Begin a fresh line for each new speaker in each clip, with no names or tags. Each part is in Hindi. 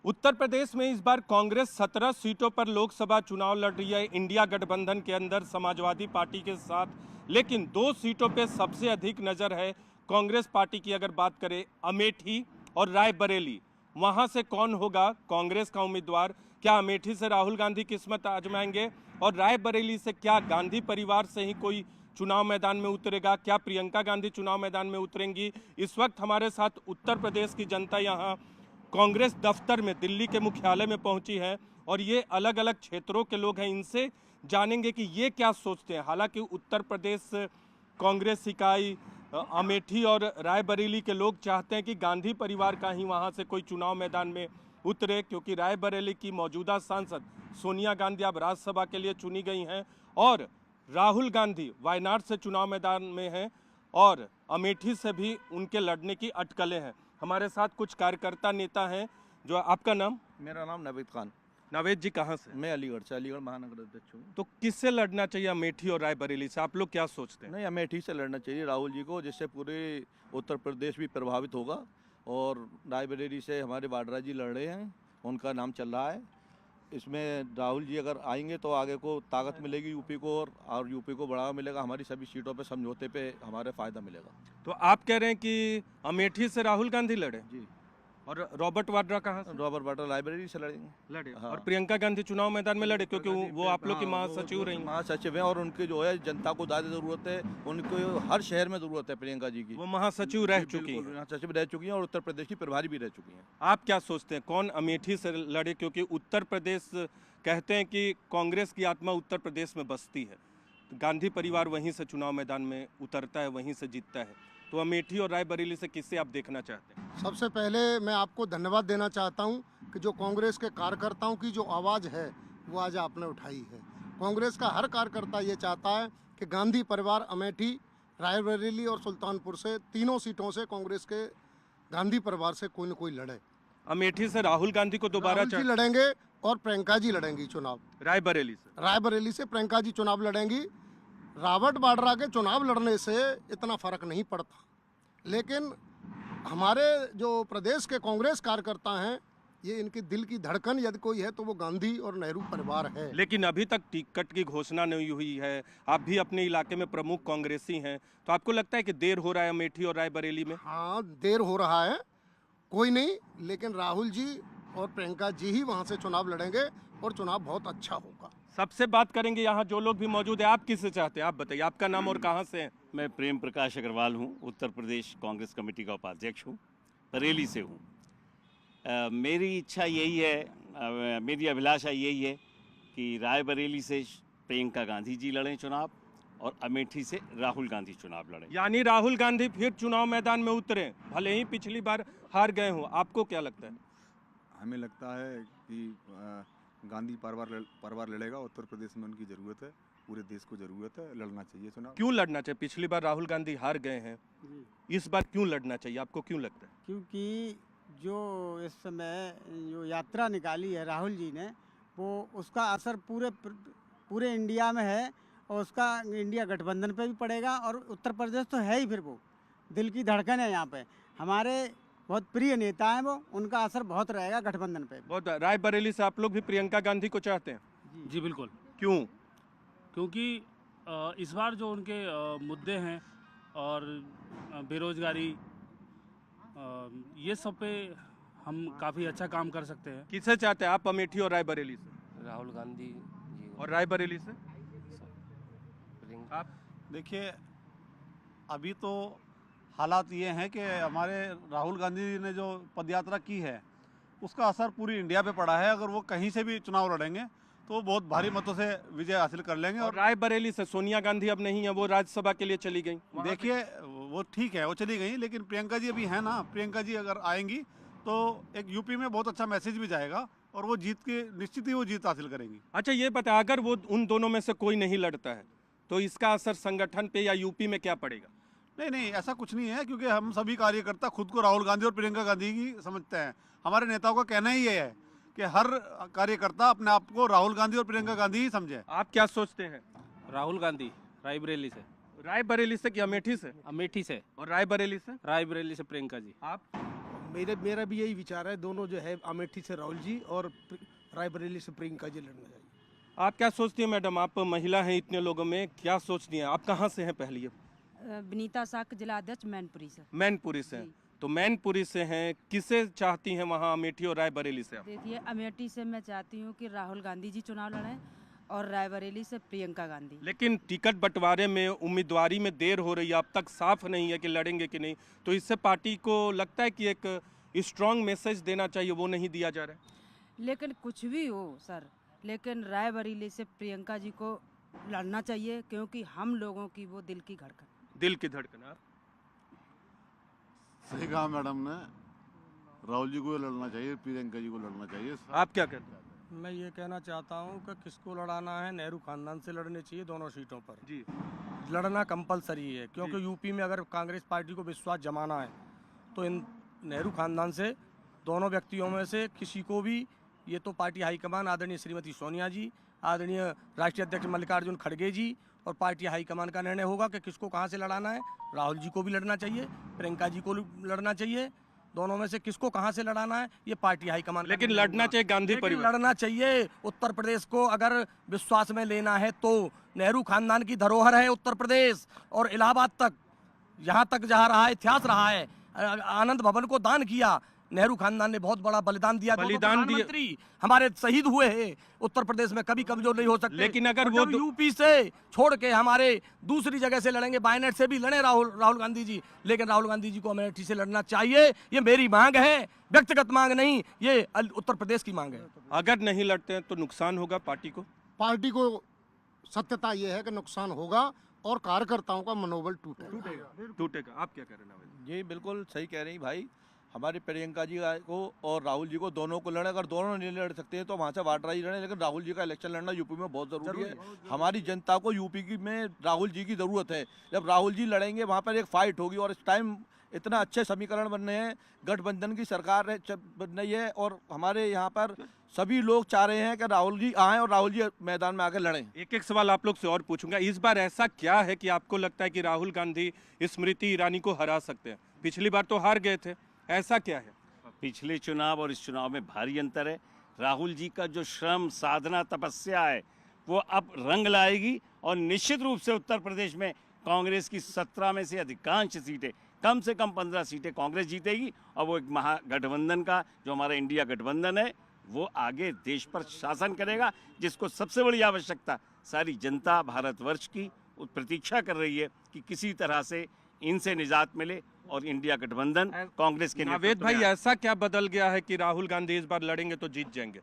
उत्तर प्रदेश में इस बार कांग्रेस 17 सीटों पर लोकसभा चुनाव लड़ रही है इंडिया गठबंधन के अंदर समाजवादी पार्टी के साथ, लेकिन 2 सीटों पे सबसे अधिक नज़र है कांग्रेस पार्टी की। अगर बात करें अमेठी और रायबरेली, वहां से कौन होगा कांग्रेस का उम्मीदवार? क्या अमेठी से राहुल गांधी किस्मत आजमाएंगे और रायबरेली से क्या गांधी परिवार से ही कोई चुनाव मैदान में उतरेगा? क्या प्रियंका गांधी चुनाव मैदान में उतरेंगी? इस वक्त हमारे साथ उत्तर प्रदेश की जनता यहाँ कांग्रेस दफ्तर में दिल्ली के मुख्यालय में पहुंची है और ये अलग अलग क्षेत्रों के लोग हैं, इनसे जानेंगे कि ये क्या सोचते हैं। हालांकि उत्तर प्रदेश कांग्रेस इकाई अमेठी और रायबरेली के लोग चाहते हैं कि गांधी परिवार का ही वहां से कोई चुनाव मैदान में उतरे, क्योंकि रायबरेली की मौजूदा सांसद सोनिया गांधी अब राज्यसभा के लिए चुनी गई हैं और राहुल गांधी वायनाड से चुनाव मैदान में हैं और अमेठी से भी उनके लड़ने की अटकलें हैं। हमारे साथ कुछ कार्यकर्ता नेता हैं। जो आपका नाम?
मेरा नाम नावेद खान।
नावेद जी कहाँ से?
मैं अलीगढ़ से, अलीगढ़ महानगर अध्यक्ष हूँ।
तो किससे लड़ना चाहिए, अमेठी और रायबरेली से? आप लोग क्या सोचते हैं?
नहीं, अमेठी से लड़ना चाहिए राहुल जी को, जिससे पूरे उत्तर प्रदेश भी प्रभावित होगा। और रायबरेली से हमारे वाड्रा जी लड़ रहे हैं, उनका नाम चल रहा है। इसमें राहुल जी अगर आएंगे तो आगे को ताकत मिलेगी यूपी को, और यूपी को बढ़ावा मिलेगा। हमारी सभी सीटों पे समझौते पे हमारे फ़ायदा मिलेगा।
तो आप कह रहे हैं कि अमेठी से राहुल गांधी लड़े
जी।
और रॉबर्ट वाड्रा कहाँ से?
रॉबर्ट वाड्रा लाइब्रेरी से लड़ेंगे।
लड़े।
हाँ।
और प्रियंका गांधी चुनाव मैदान में लड़े क्योंकि वो आप लोग की महासचिव रही हैं।
महासचिव हैं और उनकी जो है जनता को ज़्यादा ज़रूरत है, उनको हर शहर में ज़रूरत है प्रियंका जी की।
वो महासचिव रह चुकी हैं।
महासचिव रह चुकी हैं और उत्तर प्रदेश की प्रभारी भी रह चुकी हैं।
आप क्या सोचते हैं कौन अमेठी से लड़े? क्योंकि उत्तर प्रदेश कहते हैं कि कांग्रेस की आत्मा उत्तर प्रदेश में बसती है, गांधी परिवार वहीं से चुनाव मैदान में उतरता है, वहीं से जीतता है। तो अमेठी और रायबरेली से किससे आप देखना चाहते हैं?
सबसे पहले मैं आपको धन्यवाद देना चाहता हूं कि जो कांग्रेस के कार्यकर्ताओं की जो आवाज़ है वो आज आपने उठाई है। कांग्रेस का हर कार्यकर्ता ये चाहता है कि गांधी परिवार अमेठी, रायबरेली और सुल्तानपुर से तीनों सीटों से कांग्रेस के गांधी परिवार से कोई न कोई लड़े।
अमेठी से राहुल गांधी को दोबारा
राहुल जी लड़ेंगे और प्रियंका जी लड़ेंगी चुनाव।
रायबरेली से
प्रियंका जी चुनाव लड़ेंगी। रॉबर्ट वाड्रा के चुनाव लड़ने से इतना फर्क नहीं पड़ता, लेकिन हमारे जो प्रदेश के कांग्रेस कार्यकर्ता हैं, ये इनकी दिल की धड़कन यदि कोई है तो वो गांधी और नेहरू परिवार है।
लेकिन अभी तक टिकट की घोषणा नहीं हुई है। आप भी अपने इलाके में प्रमुख कांग्रेसी हैं, तो आपको लगता है कि देर हो रहा है अमेठी और रायबरेली में?
हाँ, देर हो रहा है, कोई नहीं, लेकिन राहुल जी और प्रियंका जी ही वहाँ से चुनाव लड़ेंगे और चुनाव बहुत अच्छा होगा।
सबसे बात करेंगे यहाँ जो लोग भी मौजूद है। आप किससे चाहते हैं? आप बताइए, आपका नाम और कहाँ से हैं?
मैं प्रेम प्रकाश अग्रवाल हूँ, उत्तर प्रदेश कांग्रेस कमेटी का उपाध्यक्ष हूँ, बरेली से हूँ। मेरी इच्छा यही है, मेरी अभिलाषा यही है कि रायबरेली से प्रियंका गांधी जी लड़ें चुनाव और अमेठी से राहुल गांधी चुनाव लड़ें।
यानी राहुल गांधी फिर चुनाव मैदान में उतरे, भले ही पिछली बार हार गए हों। आपको क्या लगता है?
हमें लगता है कि गांधी परिवार लड़ेगा। उत्तर प्रदेश में उनकी ज़रूरत है, पूरे देश को ज़रूरत है, लड़ना चाहिए चुनाव।
क्यों लड़ना चाहिए? पिछली बार राहुल गांधी हार गए हैं, इस बार क्यों लड़ना चाहिए? आपको क्यों लगता है?
क्योंकि जो इस समय जो यात्रा निकाली है राहुल जी ने, वो उसका असर पूरे इंडिया में है और उसका इंडिया गठबंधन पे भी पड़ेगा। और उत्तर प्रदेश तो है ही, फिर वो दिल की धड़कन है यहाँ पे। हमारे बहुत प्रिय नेता हैं वो, उनका असर बहुत रहेगा गठबंधन पे।
बहुत। रायबरेली से आप लोग भी प्रियंका गांधी को चाहते हैं?
जी बिल्कुल।
क्यों?
क्योंकि इस बार जो उनके मुद्दे हैं और बेरोजगारी, ये सब पे हम काफ़ी अच्छा काम कर सकते हैं।
किसे चाहते हैं आप, अमेठी और रायबरेली से?
राहुल गांधी जी।
और रायबरेली से आप?
देखिए, अभी तो हालात ये हैं कि हमारे राहुल गांधी जी ने जो पदयात्रा की है उसका असर पूरी इंडिया पे पड़ा है। अगर वो कहीं से भी चुनाव लड़ेंगे तो वो बहुत भारी मतों से विजय हासिल कर लेंगे।
और रायबरेली से सोनिया गांधी अब नहीं है, वो राज्यसभा के लिए चली गई।
देखिए, वो ठीक है, वो चली गई, लेकिन प्रियंका जी अभी है ना। प्रियंका जी अगर आएंगी तो एक यूपी में बहुत अच्छा मैसेज भी जाएगा और वो जीत के निश्चित ही वो जीत हासिल करेंगी।
अच्छा, ये बता, अगर वो उन दोनों में से कोई नहीं लड़ता है तो इसका असर संगठन पे या यूपी में क्या पड़ेगा?
नहीं, ऐसा कुछ नहीं है, क्योंकि हम सभी कार्यकर्ता खुद को राहुल गांधी और प्रियंका गांधी की समझते हैं। हमारे नेताओं का कहना ही ये है कि हर कार्यकर्ता अपने आप को राहुल गांधी और प्रियंका गांधी ही समझे।
आप क्या सोचते हैं?
राहुल गांधी रायबरेली से।
रायबरेली से कि अमेठी से?
अमेठी से।
और रायबरेली से?
रायबरेली से प्रियंका जी।
आप?
मेरा भी यही विचार है, दोनों जो है अमेठी से राहुल जी और रायबरेली से प्रियंका जी लड़ना चाहिए।
आप क्या सोचती हैं मैडम, आप महिला हैं इतने लोगों में, क्या सोचती हैं आप? कहाँ से हैं पहले?
विनीता साक जिला अध्यक्ष मैनपुरी से।
मैनपुरी से हैं, तो मैनपुरी से हैं, किसे चाहती हैं वहाँ अमेठी और रायबरेली से आप?
देखिए, अमेठी से मैं चाहती हूँ कि राहुल गांधी जी चुनाव लड़ें और रायबरेली से प्रियंका गांधी।
लेकिन टिकट बंटवारे में उम्मीदवारी में देर हो रही है, अब तक साफ नहीं है कि लड़ेंगे कि नहीं, तो इससे पार्टी को लगता है कि एक स्ट्रांग मैसेज देना चाहिए, वो नहीं दिया जा रहा है।
लेकिन कुछ भी हो सर, लेकिन रायबरेली से प्रियंका जी को लड़ना चाहिए, क्योंकि हम लोगों की वो दिल की धड़कन। आप
सही कहा मैडम ने, राहुल जी को लड़ना चाहिए, प्रियंका जी को लड़ना चाहिए।
आप क्या कहते हैं?
मैं ये कहना चाहता हूँ कि किसको लड़ाना है, नेहरू खानदान से लड़ने चाहिए दोनों सीटों पर
जी।
लड़ना कंपलसरी है, क्योंकि यूपी में अगर कांग्रेस पार्टी को विश्वास जमाना है तो इन नेहरू खानदान से दोनों व्यक्तियों में से किसी को भी, ये तो पार्टी हाईकमान आदरणीय श्रीमती सोनिया जी, आदरणीय राष्ट्रीय अध्यक्ष मल्लिकार्जुन खड़गे जी और पार्टी हाईकमान का निर्णय होगा कि किसको कहाँ से लड़ाना है। राहुल जी को भी लड़ना चाहिए, प्रियंका जी को लड़ना चाहिए, दोनों में से किसको कहाँ से लड़ाना है ये पार्टी हाईकमान।
लेकिन लड़ना चाहिए गांधी परिवार,
लड़ना चाहिए। उत्तर प्रदेश को अगर विश्वास में लेना है तो नेहरू खानदान की धरोहर है उत्तर प्रदेश, और इलाहाबाद तक, यहाँ तक जहाँ रहा है, इतिहास रहा है, आनंद भवन को दान किया, नेहरू खानदान ने बहुत बड़ा बलिदान दिया। प्रधानमंत्री हमारे शहीद हुए हैं, उत्तर प्रदेश में कभी कमजोर नहीं हो सकते।
लेकिन अगर वो
यूपी से छोड़ के हमारे दूसरी जगह से लड़ेंगे, बायनेट से भी लड़े राहुल गांधी जी, लेकिन राहुल गांधी जी को अमेठी से लड़ना चाहिए। ये मेरी मांग है, व्यक्तिगत मांग नहीं, ये उत्तर प्रदेश की मांग है।
अगर नहीं लड़ते हैं तो नुकसान होगा पार्टी को?
पार्टी को सत्यता ये है कि नुकसान होगा और कार्यकर्ताओं का मनोबल
टूटेगा। आप क्या कह रहे हैं?
ये बिल्कुल सही कह रही भाई, हमारी प्रियंका जी को और राहुल जी को दोनों को लड़े, अगर दोनों नहीं लड़ सकते हैं तो वहाँ से वाड्रा जी लड़े, लेकिन राहुल जी का इलेक्शन लड़ना यूपी में बहुत ज़रूरी है। हमारी जनता को यूपी की में राहुल जी की ज़रूरत है। जब राहुल जी लड़ेंगे वहाँ पर एक फाइट होगी, और इस टाइम इतना अच्छे समीकरण बन रहे हैं, गठबंधन की सरकार बन रही है, और हमारे यहाँ पर सभी लोग चाह रहे हैं कि राहुल जी आएँ और राहुल जी मैदान में आकर लड़ें।
एक एक सवाल आप लोग से और पूछूंगा, इस बार ऐसा क्या है कि आपको लगता है कि राहुल गांधी स्मृति ईरानी को हरा सकते हैं? पिछली बार तो हार गए थे, ऐसा क्या है?
पिछले चुनाव और इस चुनाव में भारी अंतर है। राहुल जी का जो श्रम, साधना, तपस्या है वो अब रंग लाएगी, और निश्चित रूप से उत्तर प्रदेश में कांग्रेस की 17 में से अधिकांश सीटें, कम से कम 15 सीटें कांग्रेस जीतेगी, और वो एक महागठबंधन का, जो हमारा इंडिया गठबंधन है, वो आगे देश पर शासन करेगा, जिसको सबसे बड़ी आवश्यकता सारी जनता भारतवर्ष की प्रतीक्षा कर रही है कि किसी तरह से इनसे निजात मिले और इंडिया गठबंधन कांग्रेस के
नावेद भाई, ऐसा क्या बदल गया है कि राहुल गांधी इस बार लड़ेंगे तो जीत जाएंगे?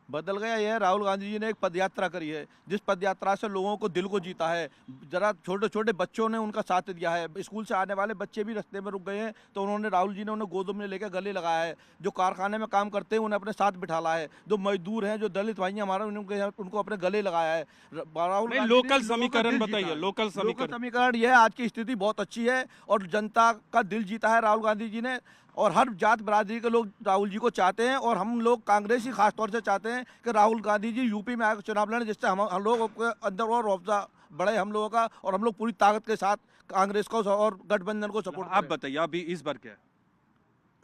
बदल गया यह, राहुल गांधी जी ने एक पदयात्रा करी है, जिस पदयात्रा से लोगों को दिल को जीता है। जरा छोटे छोटे बच्चों ने उनका साथ दिया है, स्कूल से आने वाले बच्चे भी रास्ते में रुक गए हैं तो उन्होंने, राहुल जी ने उन्हें गोद में लेकर गले लगाया है। जो कारखाने में काम करते हैं उन्हें अपने साथ बिठाला है, जो मजदूर हैं, जो दलित भाई हमारे, उनको अपने गले लगाया है। राहुल
लोकल समीकरण बताइए, लोकल
समीकरण यह, आज की स्थिति बहुत अच्छी है और जनता का दिल जीता है राहुल गांधी जी ने, और हर जात बरादरी के लोग राहुल जी को चाहते हैं, और हम लोग कांग्रेसी खास तौर से चाहते हैं कि राहुल गांधी जी यूपी में आकर चुनाव लड़ें, जिससे हम लोगों के अंदर और रौबा बढ़े हम लोगों का, और हम लोग पूरी ताकत के साथ कांग्रेस को और गठबंधन को सपोर्ट।
आप बताइए, अभी इस बार क्या है?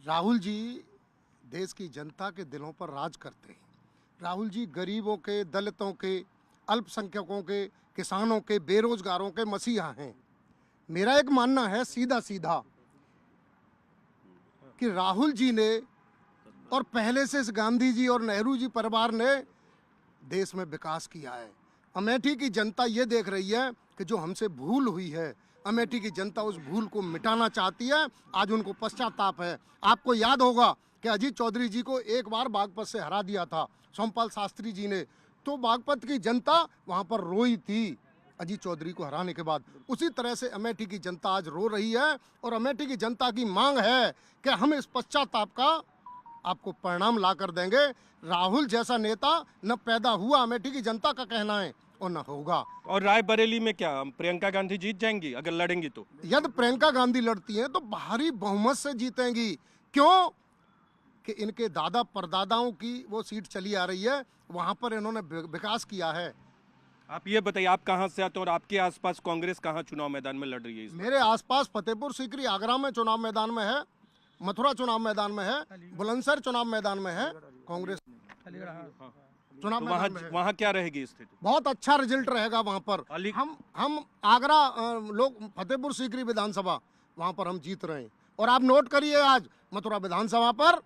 राहुल जी देश की जनता के दिलों पर राज करते हैं। राहुल जी गरीबों के, दलितों के, अल्पसंख्यकों के, किसानों के, बेरोजगारों के मसीहा हैं। मेरा एक मानना है सीधा सीधा कि राहुल जी ने और पहले से गांधी जी और नेहरू जी परिवार ने देश में विकास किया है। अमेठी की जनता ये देख रही है कि जो हमसे भूल हुई है, अमेठी की जनता उस भूल को मिटाना चाहती है। आज उनको पश्चाताप है। आपको याद होगा कि अजीत चौधरी जी को एक बार बागपत से हरा दिया था सोमपाल शास्त्री जी ने, तो बागपत की जनता वहाँ पर रोई थी अजीत चौधरी को हराने के बाद। उसी तरह से अमेठी की जनता आज रो रही है, और अमेठी की जनता की मांग है कि हम इस पश्चाताप का आपको परिणाम ला कर देंगे। राहुल जैसा नेता न पैदा हुआ, अमेठी की जनता का कहना है, और न होगा।
और रायबरेली में क्या प्रियंका गांधी जीत जाएंगी अगर लड़ेंगी तो?
यदि प्रियंका गांधी लड़ती हैं तो भारी बहुमत से जीतेंगी। क्यों? कि इनके दादा परदादाओं की वो सीट चली आ रही है, वहां पर इन्होंने विकास किया है।
आप ये बताइए, आप कहाँ से आते हैं और आपके आसपास कांग्रेस कहाँ चुनाव मैदान में लड़ रही है?
मेरे आसपास फतेहपुर सीकरी आगरा में चुनाव मैदान में है, मथुरा चुनाव मैदान में है, बुलंदशहर चुनाव मैदान में है, कांग्रेस चुनाव
तो
मैदान में है।
वहाँ क्या रहेगी स्थिति?
बहुत अच्छा रिजल्ट रहेगा वहाँ पर। हम आगरा लोग फतेहपुर सीकरी विधानसभा वहाँ पर हम जीत रहे हैं। और आप नोट करिए, आज मथुरा विधानसभा पर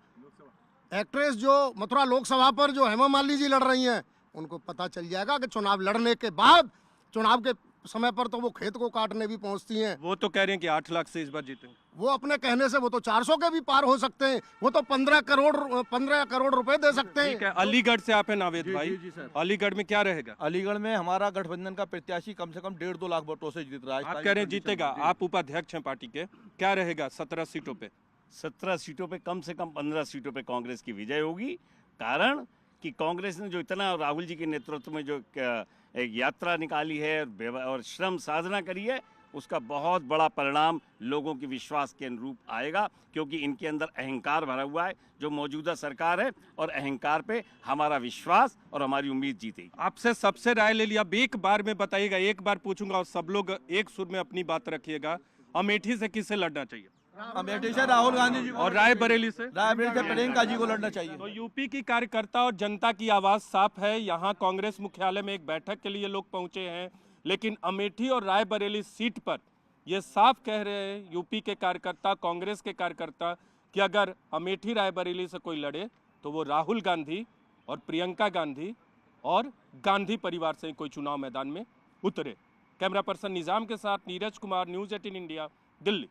एक्ट्रेस जो मथुरा लोकसभा पर जो हेमा मालिनी जी लड़ रही हैं, उनको पता चल जाएगा कि चुनाव लड़ने के बाद, चुनाव के समय पर तो वो खेत को काटने भी पहुंचती हैं।
वो तो कह रहे हैं कि 8 लाख से इस बार जीतेंगे।
वो अपने कहने से वो तो 400 के भी पार हो सकते हैं, वो तो 15 करोड़ रुपए दे सकते हैं।
ठीक है, अलीगढ़ से आप हैं नावेद भाई।
जी सर।
अलीगढ़ में क्या रहेगा?
अलीगढ़ में हमारा गठबंधन का प्रत्याशी कम से कम 1.5-2 लाख वोटों से जीत रहा है।
आप कह रहे हैं जीतेगा, आप उपाध्यक्ष हैं पार्टी के, क्या रहेगा 17 सीटों पे?
17 सीटों पे कम से कम 15 सीटों पे कांग्रेस की विजय होगी। कारण कि कांग्रेस ने जो इतना राहुल जी के नेतृत्व में जो एक यात्रा निकाली है और श्रम साधना करी है, उसका बहुत बड़ा परिणाम लोगों के विश्वास के अनुरूप आएगा, क्योंकि इनके अंदर अहंकार भरा हुआ है जो मौजूदा सरकार है, और अहंकार पे हमारा विश्वास और हमारी उम्मीद जीतेगी।
आपसे सबसे राय ले लिया, अब एक बार में बताइएगा, एक बार पूछूंगा और सब लोग एक सुर में अपनी बात रखिएगा। अमेठी से किसे लड़ना चाहिए?
अमेठी से राहुल गांधी जी को।
और रायबरेली से?
रायबरेली से प्रियंका जी को लड़ना चाहिए।
तो यूपी की कार्यकर्ता और जनता की आवाज साफ है। यहाँ कांग्रेस मुख्यालय में एक बैठक के लिए लोग पहुंचे हैं, लेकिन अमेठी और रायबरेली सीट पर ये साफ कह रहे हैं यूपी के कार्यकर्ता, कांग्रेस के कार्यकर्ता, कि अगर अमेठी रायबरेली से कोई लड़े तो वो राहुल गांधी और प्रियंका गांधी और गांधी परिवार से कोई चुनाव मैदान में उतरे। कैमरा पर्सन निजाम के साथ नीरज कुमार, न्यूज़ 18 इंडिया, दिल्ली।